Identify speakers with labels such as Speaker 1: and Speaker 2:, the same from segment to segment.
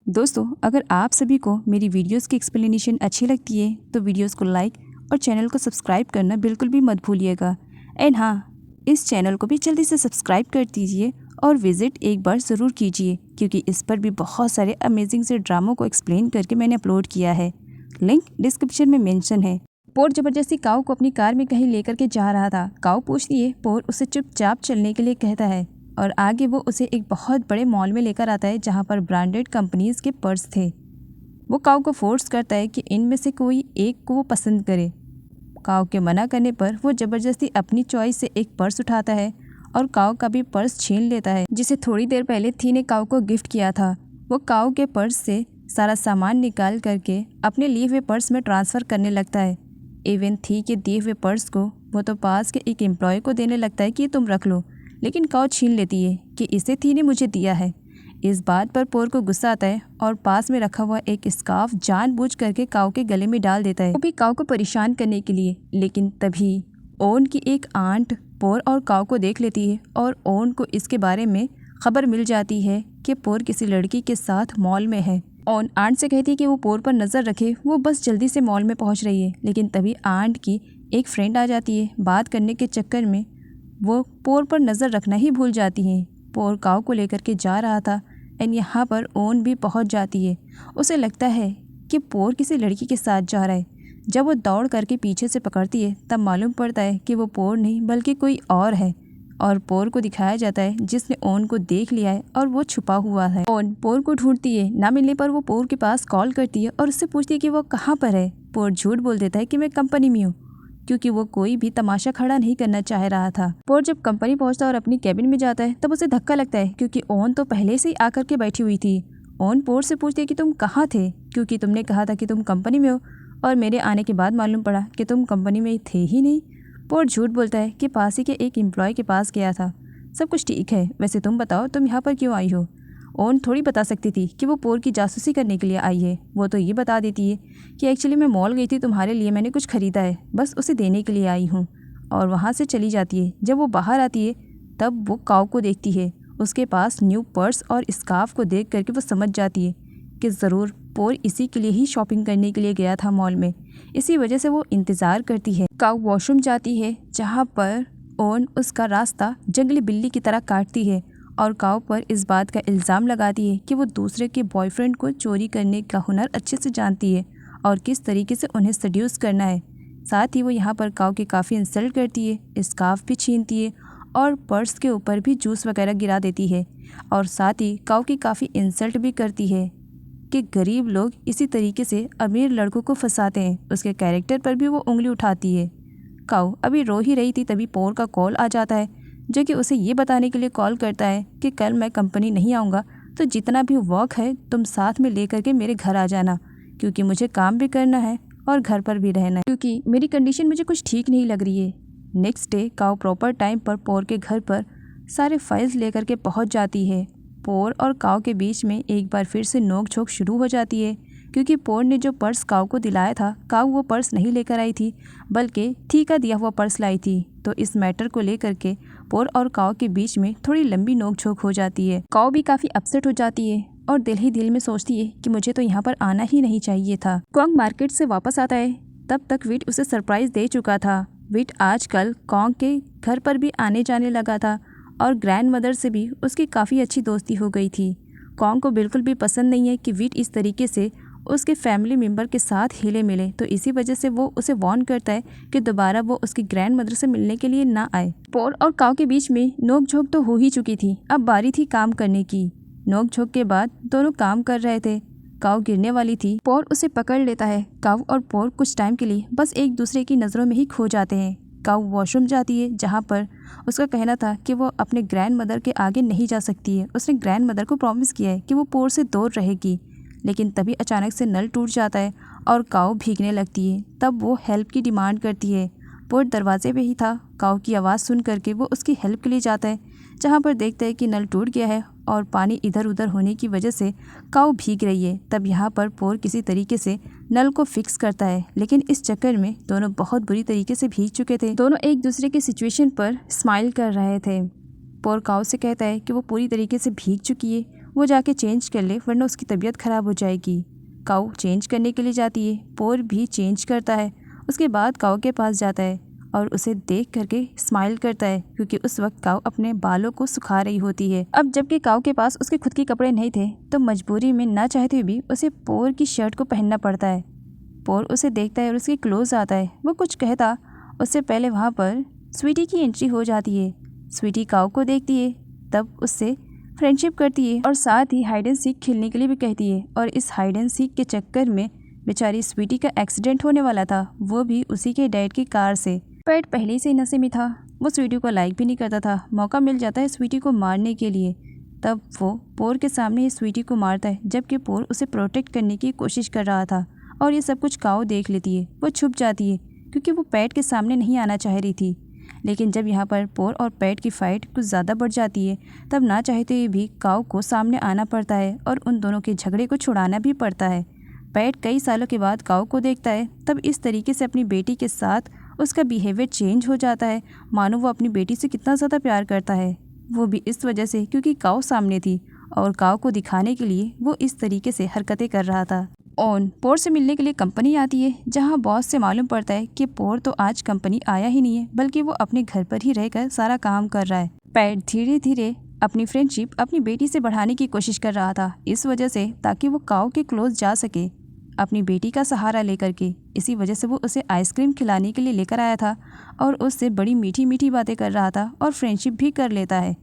Speaker 1: दोस्तों, अगर आप सभी को मेरी वीडियोस की एक्सप्लेनेशन अच्छी लगती है तो वीडियोस को लाइक और चैनल को सब्सक्राइब करना बिल्कुल भी मत भूलिएगा। एंड हाँ, इस चैनल को भी जल्दी से सब्सक्राइब कर दीजिए और विज़िट एक बार ज़रूर कीजिए, क्योंकि इस पर भी बहुत सारे अमेजिंग से ड्रामों को एक्सप्लेन करके मैंने अपलोड किया है। लिंक डिस्क्रिप्शन में मेंशन है। पोर ज़बरदस्ती काऊ को अपनी कार में कहीं लेकर के जा रहा था। काऊ पूछती है, पोर उसे चुपचाप चलने के लिए कहता है और आगे वो उसे एक बहुत बड़े मॉल में लेकर आता है जहाँ पर ब्रांडेड कंपनीज के पर्स थे। वो काऊ को फोर्स करता है कि इनमें से कोई एक को वो पसंद करे। काऊ के मना करने पर वो ज़बरदस्ती अपनी चॉइस से एक पर्स उठाता है और काऊ का भी पर्स छीन लेता है, जिसे थोड़ी देर पहले थी ने काऊ को गिफ्ट किया था। वो काऊ के पर्स से सारा सामान निकाल करके अपने लिए हुए पर्स में ट्रांसफ़र करने लगता है। इवन थी के दिए हुए पर्स को वो तो पास के एक एम्प्लॉय को देने लगता है कि तुम रख लो, लेकिन काऊ छीन लेती है कि इसे थी ने मुझे दिया है। इस बात पर पोर को गुस्सा आता है और पास में रखा हुआ एक स्कार्फ जानबूझ करके काऊ के गले में डाल देता है, वो भी काऊ को परेशान करने के लिए। लेकिन तभी ओन की एक आंट पोर और काऊ को देख लेती है और ओन को इसके बारे में खबर मिल जाती है कि पोर किसी लड़की के साथ मॉल में है। ओन आंट से कहती है कि वो पोर पर नज़र रखे, वो बस जल्दी से मॉल में पहुंच रही है। लेकिन तभी आंट की एक फ्रेंड आ जाती है। बात करने के चक्कर में वो पोर पर नज़र रखना ही भूल जाती हैं। पोर काऊ को लेकर के जा रहा था एंड यहाँ पर ओन भी पहुँच जाती है। उसे लगता है कि पोर किसी लड़की के साथ जा रहा है। जब वो दौड़ करके पीछे से पकड़ती है तब मालूम पड़ता है कि वो पोर नहीं बल्कि कोई और है, और पोर को दिखाया जाता है जिसने ओन को देख लिया है और वो छुपा हुआ है। ओन पोर को ढूंढती है, ना मिलने पर वो पोर के पास कॉल करती है और उससे पूछती है कि वो कहाँ पर है। पोर झूठ बोल देता है कि मैं कंपनी में हूँ, क्योंकि वो कोई भी तमाशा खड़ा नहीं करना चाह रहा था। पोर जब कंपनी पहुंचता है और अपनी कैबिन में जाता है तब उसे धक्का लगता है, क्योंकि ओन तो पहले से ही आकर के बैठी हुई थी। ओन पोर से पूछती है कि तुम कहाँ थे, क्योंकि तुमने कहा था कि तुम कंपनी में हो और मेरे आने के बाद मालूम पड़ा कि तुम कंपनी में थे ही नहीं। पोर झूठ बोलता है कि पास ही के एक एम्प्लॉय के पास गया था, सब कुछ ठीक है। वैसे तुम बताओ, तुम यहाँ पर क्यों आई हो। ओन थोड़ी बता सकती थी कि वो पोर की जासूसी करने के लिए आई है। वो तो ये बता देती है कि एक्चुअली मैं मॉल गई थी तुम्हारे लिए, मैंने कुछ ख़रीदा है, बस उसे देने के लिए आई हूँ, और वहाँ से चली जाती है। जब वो बाहर आती है तब वो काऊ को देखती है। उसके पास न्यू पर्स और स्कार्फ को देख करके वो समझ जाती है कि ज़रूर पोर इसी के लिए ही शॉपिंग करने के लिए गया था मॉल में। इसी वजह से वो इंतज़ार करती है। काऊ वॉशरूम जाती है जहाँ पर ओन उसका रास्ता जंगली बिल्ली की तरह काटती है और काऊ पर इस बात का इल्ज़ाम लगाती है कि वो दूसरे के बॉयफ्रेंड को चोरी करने का हुनर अच्छे से जानती है और किस तरीके से उन्हें सड्यूस करना है। साथ ही वो यहाँ पर काऊ की काफ़ी इंसल्ट करती है, स्कार्फ भी छीनती है और पर्स के ऊपर भी जूस वगैरह गिरा देती है। और साथ ही काऊ की काफ़ी इंसल्ट भी करती है कि गरीब लोग इसी तरीके से अमीर लड़कों को फंसाते हैं। उसके कैरेक्टर पर भी वो उंगली उठाती है। काऊ अभी रो ही रही थी तभी पोर का कॉल आ जाता है, जो कि उसे ये बताने के लिए कॉल करता है कि कल मैं कंपनी नहीं आऊँगा, तो जितना भी वर्क है तुम साथ में लेकर के मेरे घर आ जाना, क्योंकि मुझे काम भी करना है और घर पर भी रहना है, क्योंकि मेरी कंडीशन मुझे कुछ ठीक नहीं लग रही है। नेक्स्ट डे काऊ प्रॉपर टाइम पर पोर के घर पर सारे फाइल्स लेकर के पहुँच जाती है। पोर और काऊ के बीच में एक बार फिर से नोक झोंक शुरू हो जाती है, क्योंकि पोर ने जो पर्स काऊ को दिलाया था, काऊ वो पर्स नहीं लेकर आई थी बल्कि थी का दिया हुआ पर्स लाई थी। तो इस मैटर को लेकर के पोर और काऊ के बीच में थोड़ी लंबी नोक-झोंक हो जाती है। काऊ भी काफ़ी अपसेट हो जाती है और दिल ही दिल में सोचती है कि मुझे तो यहाँ पर आना ही नहीं चाहिए था। कॉन्ग मार्केट से वापस आता है, तब तक विट उसे सरप्राइज़ दे चुका था। विट आजकल कॉन्ग के घर पर भी आने जाने लगा था और ग्रैंड मदर से भी उसकी काफ़ी अच्छी दोस्ती हो गई थी। कॉन्ग को बिल्कुल भी पसंद नहीं है कि विट इस तरीके से उसके फैमिली मेम्बर के साथ हिले मिले, तो इसी वजह से वो उसे वार्न करता है कि दोबारा वो उसकी ग्रैंड मदर से मिलने के लिए ना आए। पोर और काऊ के बीच में नोक झोंक तो हो ही चुकी थी, अब बारी थी काम करने की। नोक झोंक के बाद दोनों काम कर रहे थे। काऊ गिरने वाली थी, पोर उसे पकड़ लेता है। काऊ और पोर कुछ टाइम के लिए बस एक दूसरे की नज़रों में ही खो जाते हैं। काऊ वॉशरूम जाती है जहाँ पर उसका कहना था कि वो अपने ग्रैंड मदर के आगे नहीं जा सकती है। उसने ग्रैंड मदर को प्रॉमिस किया है कि वो पोर से दूर रहेगी। लेकिन तभी अचानक से नल टूट जाता है और काऊ भीगने लगती है। तब वो हेल्प की डिमांड करती है। पोर दरवाजे पे ही था। काऊ की आवाज़ सुन करके वो उसकी हेल्प के लिए जाता है, जहाँ पर देखता है कि नल टूट गया है और पानी इधर उधर होने की वजह से काऊ भीग रही है। तब यहाँ पर पोर किसी तरीके से नल को फिक्स करता है, लेकिन इस चक्कर में दोनों बहुत बुरी तरीके से भीग चुके थे। दोनों एक दूसरे की सिचुएशन पर स्माइल कर रहे थे। पोर काऊ से कहता है कि वो पूरी तरीके से भीग चुकी है, वो जाके चेंज कर ले वरना उसकी तबीयत ख़राब हो जाएगी। काऊ चेंज करने के लिए जाती है, पोर भी चेंज करता है। उसके बाद काऊ के पास जाता है और उसे देख करके स्माइल करता है क्योंकि उस वक्त काऊ अपने बालों को सुखा रही होती है। अब जबकि काऊ के पास उसके खुद के कपड़े नहीं थे तो मजबूरी में ना चाहते हुए भी उसे पोर की शर्ट को पहनना पड़ता है। पोर उसे देखता है और उसके क्लोज आता है। वो कुछ कहता उससे पहले वहाँ पर स्वीटी की एंट्री हो जाती है। स्वीटी काऊ को देखती है, तब उससे फ्रेंडशिप करती है और साथ ही हाइड एंड सीक खेलने के लिए भी कहती है। और इस हाइड एंड सीक के चक्कर में बेचारी स्वीटी का एक्सीडेंट होने वाला था, वो भी उसी के डैड की कार से। पैट पहले से ही नशे में था, वो स्वीटी को लाइक भी नहीं करता था। मौका मिल जाता है स्वीटी को मारने के लिए, तब वो पोर के सामने ही स्वीटी को मारता है जबकि पोर उसे प्रोटेक्ट करने की कोशिश कर रहा था। और ये सब कुछ काऊ देख लेती है। वो छुप जाती है क्योंकि वो पैट के सामने नहीं आना चाह रही थी। लेकिन जब यहाँ पर पोर और पैट की फ़ाइट कुछ ज़्यादा बढ़ जाती है तब ना चाहते हुए भी काऊ को सामने आना पड़ता है और उन दोनों के झगड़े को छुड़ाना भी पड़ता है। पैट कई सालों के बाद काऊ को देखता है, तब इस तरीके से अपनी बेटी के साथ उसका बिहेवियर चेंज हो जाता है, मानो वो अपनी बेटी से कितना ज़्यादा प्यार करता है। वो भी इस वजह से क्योंकि काऊ सामने थी और काऊ को दिखाने के लिए वो इस तरीके से हरकतें कर रहा था। ऑन पोर से मिलने के लिए कंपनी आती है, जहां बॉस से मालूम पड़ता है कि पोर तो आज कंपनी आया ही नहीं है बल्कि वो अपने घर पर ही रहकर सारा काम कर रहा है। पैट धीरे धीरे अपनी फ्रेंडशिप अपनी बेटी से बढ़ाने की कोशिश कर रहा था, इस वजह से ताकि वो काऊ के क्लोज जा सके अपनी बेटी का सहारा लेकर के। इसी वजह से वो उसे आइसक्रीम खिलाने के लिए लेकर आया था और उससे बड़ी मीठी मीठी बातें कर रहा था और फ्रेंडशिप भी कर लेता है।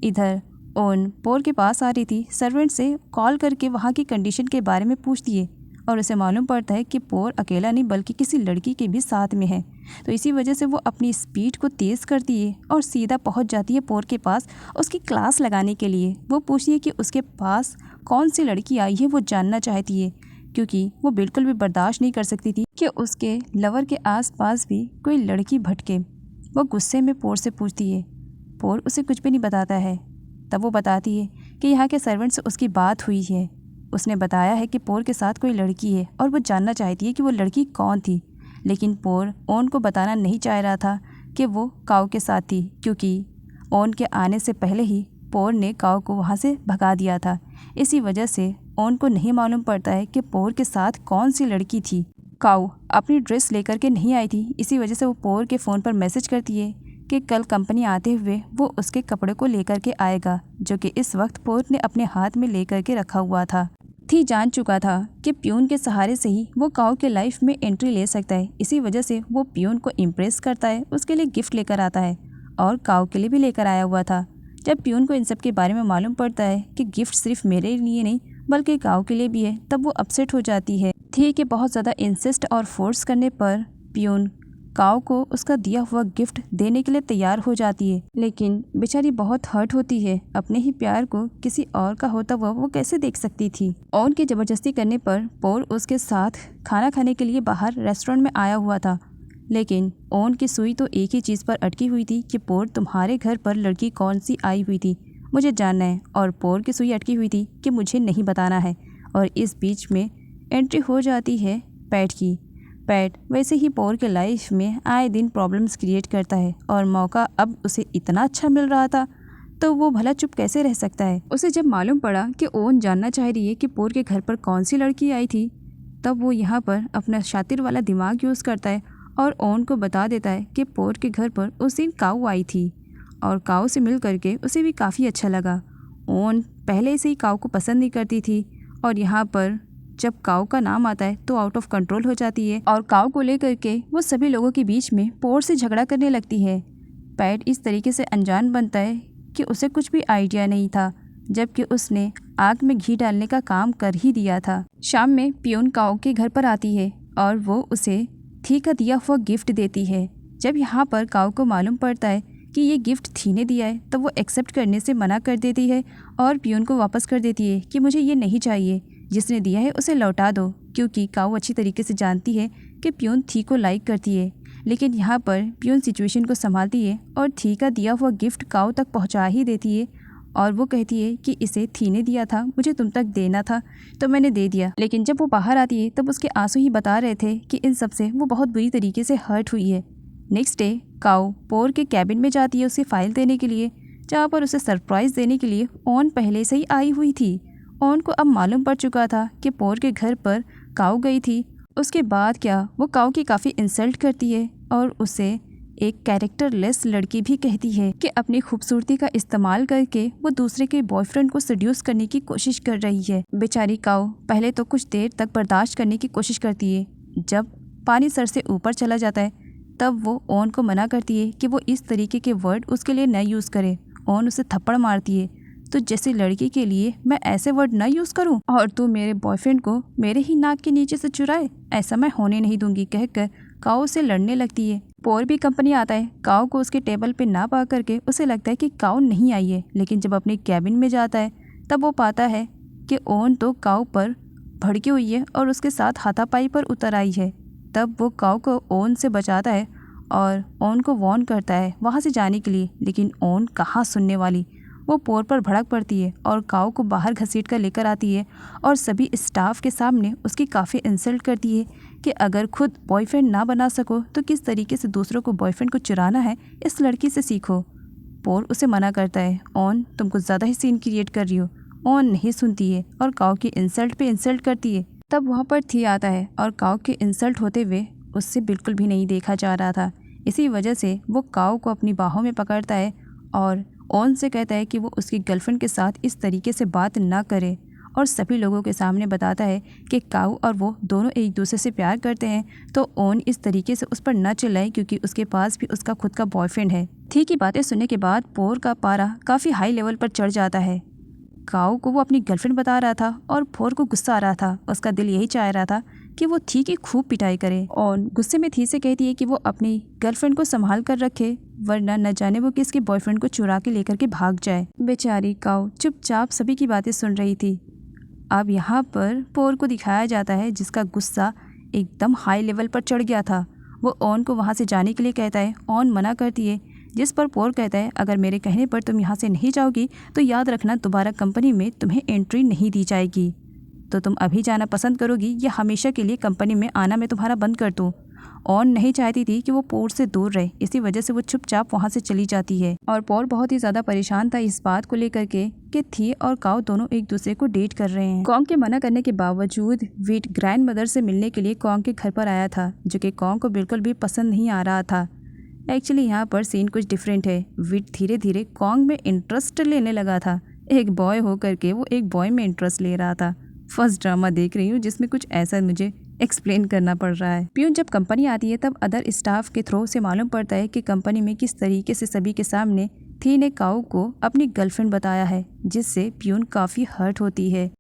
Speaker 1: इधर ओन पोर के पास आ रही थी, सर्वेंट से कॉल करके वहाँ की कंडीशन के बारे में पूछती है और उसे मालूम पड़ता है कि पोर अकेला नहीं बल्कि किसी लड़की के भी साथ में है। तो इसी वजह से वो अपनी स्पीड को तेज़ करती है और सीधा पहुँच जाती है पोर के पास उसकी क्लास लगाने के लिए। वो पूछती है कि उसके पास कौन सी लड़की आई है, वो जानना चाहती है क्योंकि वो बिल्कुल भी बर्दाश्त नहीं कर सकती थी कि उसके लवर के आसपास भी कोई लड़की भटके। वो गुस्से में पोर से पूछती है, पोर उसे कुछ भी नहीं बताता है। तब वो बताती है कि यहाँ के सर्वेंट से उसकी बात हुई है, उसने बताया है कि पोर के साथ कोई लड़की है और वो जानना चाहती है कि वो लड़की कौन थी। लेकिन पोर ओन को बताना नहीं चाह रहा था कि वो काऊ के साथ थी क्योंकि ओन के आने से पहले ही पोर ने काऊ को वहाँ से भगा दिया था। इसी वजह से ओन को नहीं मालूम पड़ता है कि पोर के साथ कौन सी लड़की थी। काऊ अपनी ड्रेस लेकर के नहीं आई थी, इसी वजह से वो पोर के फ़ोन पर मैसेज करती है कि कल कंपनी आते हुए वो उसके कपड़े को लेकर के आएगा, जो कि इस वक्त पोर ने अपने हाथ में लेकर के रखा हुआ था। जान चुका था कि प्यून के सहारे से ही वो काऊ के लाइफ में एंट्री ले सकता है। इसी वजह से वो प्यून को इम्प्रेस करता है, उसके लिए गिफ्ट लेकर आता है और काऊ के लिए भी लेकर आया हुआ था। जब प्यून को इन सब के बारे में मालूम पड़ता है कि गिफ्ट सिर्फ मेरे लिए नहीं बल्कि काऊ के लिए भी है, तब वो अपसेट हो जाती है। कि बहुत ज़्यादा इंसिस्ट और फोर्स करने पर प्यून काऊ को उसका दिया हुआ गिफ्ट देने के लिए तैयार हो जाती है, लेकिन बेचारी बहुत हर्ट होती है। अपने ही प्यार को किसी और का होता हुआ वो कैसे देख सकती थी। ओन की ज़बरदस्ती करने पर पोर उसके साथ खाना खाने के लिए बाहर रेस्टोरेंट में आया हुआ था, लेकिन ओन की सुई तो एक ही चीज़ पर अटकी हुई थी कि पोर तुम्हारे घर पर लड़की कौन सी आई हुई थी, मुझे जानना है। और पोर की सुई अटकी हुई थी कि मुझे नहीं बताना है। और इस बीच में एंट्री हो जाती है पैट की। पैट वैसे ही पोर के लाइफ में आए दिन प्रॉब्लम्स क्रिएट करता है और मौका अब उसे इतना अच्छा मिल रहा था तो वो भला चुप कैसे रह सकता है। उसे जब मालूम पड़ा कि ओन जानना चाह रही है कि पोर के घर पर कौन सी लड़की आई थी, तब वो यहाँ पर अपना शातिर वाला दिमाग यूज़ करता है और ओन को बता देता है कि पोर के घर पर उस दिन काऊ आई थी और काऊ से मिल करके उसे भी काफ़ी अच्छा लगा। ओन पहले से ही काऊ को पसंद नहीं करती थी और यहाँ पर जब काऊ का नाम आता है तो आउट ऑफ कंट्रोल हो जाती है और काऊ को लेकर के वो सभी लोगों के बीच में पोर से झगड़ा करने लगती है। पैट इस तरीके से अनजान बनता है कि उसे कुछ भी आइडिया नहीं था, जबकि उसने आग में घी डालने का काम कर ही दिया था। शाम में पियोन काऊ के घर पर आती है और वो उसे थी का दिया हुआ गिफ्ट देती है। जब यहाँ पर काऊ को मालूम पड़ता है कि ये गिफ्ट थी ने दिया है तो वो एक्सेप्ट करने से मना कर देती है और पियोन को वापस कर देती है कि मुझे ये नहीं चाहिए, जिसने दिया है उसे लौटा दो, क्योंकि काऊ अच्छी तरीके से जानती है कि पियोन थी को लाइक करती है। लेकिन यहाँ पर पियोन सिचुएशन को संभालती है और थी का दिया हुआ गिफ्ट काऊ तक पहुँचा ही देती है और वो कहती है कि इसे थी ने दिया था, मुझे तुम तक देना था तो मैंने दे दिया। लेकिन जब वो बाहर आती है तब उसके आंसू ही बता रहे थे कि इन सब से वो बहुत बुरी तरीके से हर्ट हुई है। नेक्स्ट डे काऊ पोर के कैबिन में जाती है उसे फाइल देने के लिए, जहाँ पर उसे सरप्राइज़ देने के लिए ओन पहले से ही आई हुई थी। ओन को अब मालूम पड़ चुका था कि पोर के घर पर काऊ गई थी। उसके बाद क्या वो काऊ की काफ़ी इंसल्ट करती है और उसे एक कैरेक्टरलेस लड़की भी कहती है कि अपनी खूबसूरती का इस्तेमाल करके वो दूसरे के बॉयफ्रेंड को सेड्यूस करने की कोशिश कर रही है। बेचारी काऊ पहले तो कुछ देर तक बर्दाश्त करने की कोशिश करती है। जब पानी सर से ऊपर चला जाता है तब वो ओन को मना करती है कि वो इस तरीके के वर्ड उसके लिए न यूज़ करे। ओन उसे थप्पड़ मारती है, तो जैसी लड़की के लिए मैं ऐसे वर्ड न यूज़ करूं और तू मेरे बॉयफ्रेंड को मेरे ही नाक के नीचे से चुराए, ऐसा मैं होने नहीं दूंगी कहकर काऊ से लड़ने लगती है। पोर भी कंपनी आता है। काऊ को उसके टेबल पे ना पा करके उसे लगता है कि काऊ नहीं आई है, लेकिन जब अपने कैबिन में जाता है तब वो पाता है कि ओन तो काऊ पर भड़की हुई है और उसके साथ हाथापाई पर उतर आई है। तब वो काऊ को ओन से बचाता है और ओन को वार्न करता है वहाँ से जाने के लिए, लेकिन ओन कहाँ सुनने वाली। वो पोर पर भड़क पड़ती है और काऊ को बाहर घसीट कर लेकर आती है और सभी स्टाफ के सामने उसकी काफ़ी इंसल्ट करती है कि अगर खुद बॉयफ्रेंड ना बना सको तो किस तरीके से दूसरों को बॉयफ्रेंड को चुराना है इस लड़की से सीखो। पोर उसे मना करता है, ओन तुम कुछ ज़्यादा ही सीन क्रिएट कर रही हो। ओन नहीं सुनती है और काऊ की इंसल्ट पे इंसल्ट करती है। तब वहाँ पर थी आता है और काऊ के इंसल्ट होते हुए उससे बिल्कुल भी नहीं देखा जा रहा था। इसी वजह से वो काऊ को अपनी बाहों में पकड़ता है और ओन से कहता है कि वो उसकी गर्लफ्रेंड के साथ इस तरीके से बात ना करे और सभी लोगों के सामने बताता है कि काऊ और वो दोनों एक दूसरे से प्यार करते हैं, तो ओन इस तरीके से उस पर न चिल्लाए क्योंकि उसके पास भी उसका खुद का बॉयफ्रेंड है। थी की बातें सुनने के बाद पोर का पारा काफ़ी हाई लेवल पर चढ़ जाता है। काऊ को वो अपनी गर्लफ्रेंड बता रहा था और पोर को गुस्सा आ रहा था। उसका दिल यही चाह रहा था कि वो थी की खूब पिटाई करे और गुस्से में थी से कहती है कि वो अपनी गर्लफ्रेंड को संभाल कर रखे, वरना न जाने वो किसके बॉयफ्रेंड को चुरा के लेकर के भाग जाए। बेचारी काऊ चुपचाप सभी की बातें सुन रही थी। अब यहाँ पर पोर को दिखाया जाता है जिसका गुस्सा एकदम हाई लेवल पर चढ़ गया था। वो ओन को वहाँ से जाने के लिए कहता है। ओन मना करती है, जिस पर पोर कहता है अगर मेरे कहने पर तुम यहाँ से नहीं जाओगी तो याद रखना दोबारा कंपनी में तुम्हें एंट्री नहीं दी जाएगी। तो तुम अभी जाना पसंद करोगी या हमेशा के लिए कंपनी में आना मैं तुम्हारा बंद कर दूँ। ओन नहीं चाहती थी कि वो पोर से दूर रहे, इसी वजह से वो चुपचाप वहाँ से चली जाती है और पोर बहुत ही ज़्यादा परेशान था इस बात को लेकर के कि थी और काऊ दोनों एक दूसरे को डेट कर रहे हैं। कॉन्ग के मना करने के बावजूद विट ग्रैंड मदर से मिलने के लिए कॉन्ग के घर पर आया था, जो कि कॉन्ग को बिल्कुल भी पसंद नहीं आ रहा था। एक्चुअली यहाँ पर सीन कुछ डिफरेंट है। विट धीरे धीरे कॉन्ग में इंटरेस्ट लेने लगा था। एक बॉय होकर के वो एक बॉय में इंटरेस्ट ले रहा था। फर्स्ट ड्रामा देख रही हूँ जिसमें कुछ ऐसा मुझे एक्सप्लेन करना पड़ रहा है। प्यून जब कंपनी आती है तब अदर स्टाफ के थ्रू से मालूम पड़ता है कि कंपनी में किस तरीके से सभी के सामने थी ने काऊ को अपनी गर्लफ्रेंड बताया है, जिससे प्यून काफ़ी हर्ट होती है।